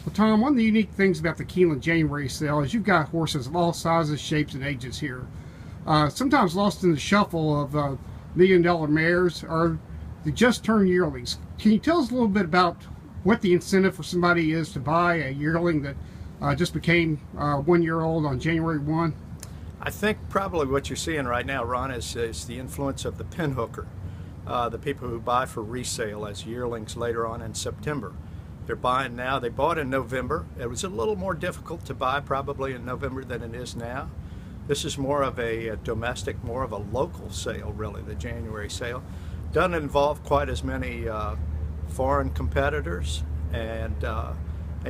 Well, Tom, one of the unique things about the Keeneland January sale is you've got horses of all sizes, shapes, and ages here. Sometimes lost in the shuffle of million-dollar mares are the just-turned yearlings. Can you tell us a little bit about what the incentive for somebody is to buy a yearling that just became 1 year old on January 1? I think probably what you're seeing right now, Ron, is the influence of the pinhooker. The people who buy for resale as yearlings later on in September. They're buying now. They bought in November. It was a little more difficult to buy probably in November than it is now. This is more of a domestic, more of a local sale, really, the January sale. Doesn't involve quite as many foreign competitors, and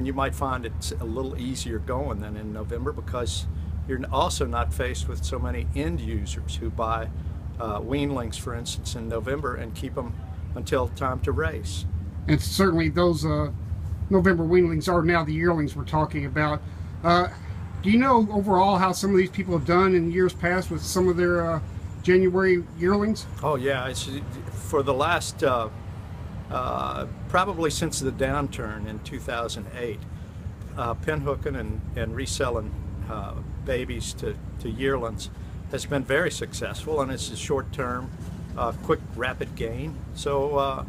you might find it's a little easier going than in November because you're also not faced with so many end users who buy weanlings, for instance, in November and keep them until time to race. And certainly those November weanlings are now the yearlings we're talking about. Do you know overall how some of these people have done in years past with some of their January yearlings? Oh yeah, it's for the last probably since the downturn in 2008, pinhooking and reselling babies to yearlings has been very successful, and it's a short-term, quick, rapid gain. So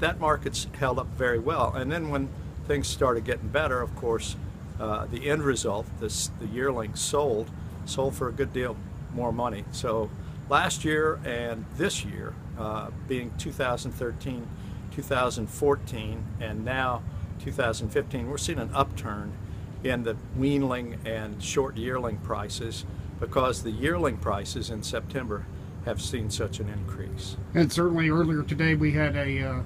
that market's held up very well. And then when things started getting better, of course, the end result, the yearling sold for a good deal more money. So last year and this year, being 2013, 2014, and now 2015, we're seeing an upturn in the weanling and short yearling prices because the yearling prices in September have seen such an increase. And certainly earlier today we had a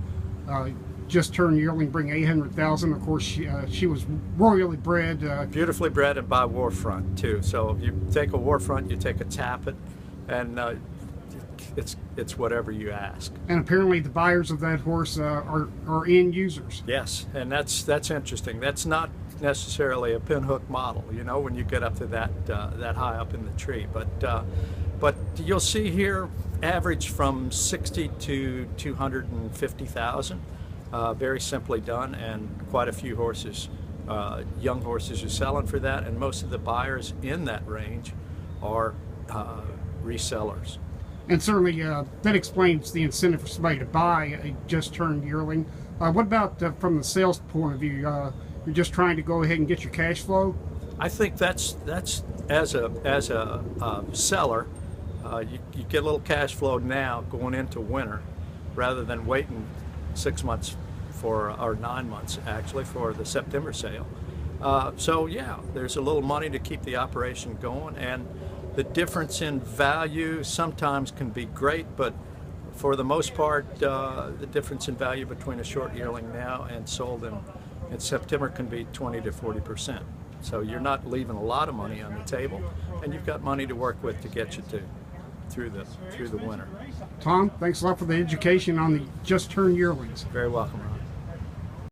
just turned yearling bring 800,000. Of course, she was royally bred, beautifully bred, and by Warfront too. So if you take a Warfront, you take a Tappet, and it's whatever you ask. And apparently the buyers of that horse are end users. Yes, and that's interesting. That's not necessarily a pinhook model, you know, when you get up to that high up in the tree. But you'll see here average from 60 to 250,000. Very simply done, and quite a few horses, young horses, are selling for that, and most of the buyers in that range are resellers. And certainly that explains the incentive for somebody to buy a just turned yearling. What about from the sales point of view? You're just trying to go ahead and get your cash flow? I think that's as a seller, you get a little cash flow now going into winter rather than waiting 6 months or 9 months actually for the September sale. So yeah, there's a little money to keep the operation going, and the difference in value sometimes can be great, but for the most part, the difference in value between a short yearling now and sold in September can be 20 to 40%. So you're not leaving a lot of money on the table, and you've got money to work with to get you through the winter. Tom, thanks a lot for the education on the just turned yearlings. Very welcome, Ron.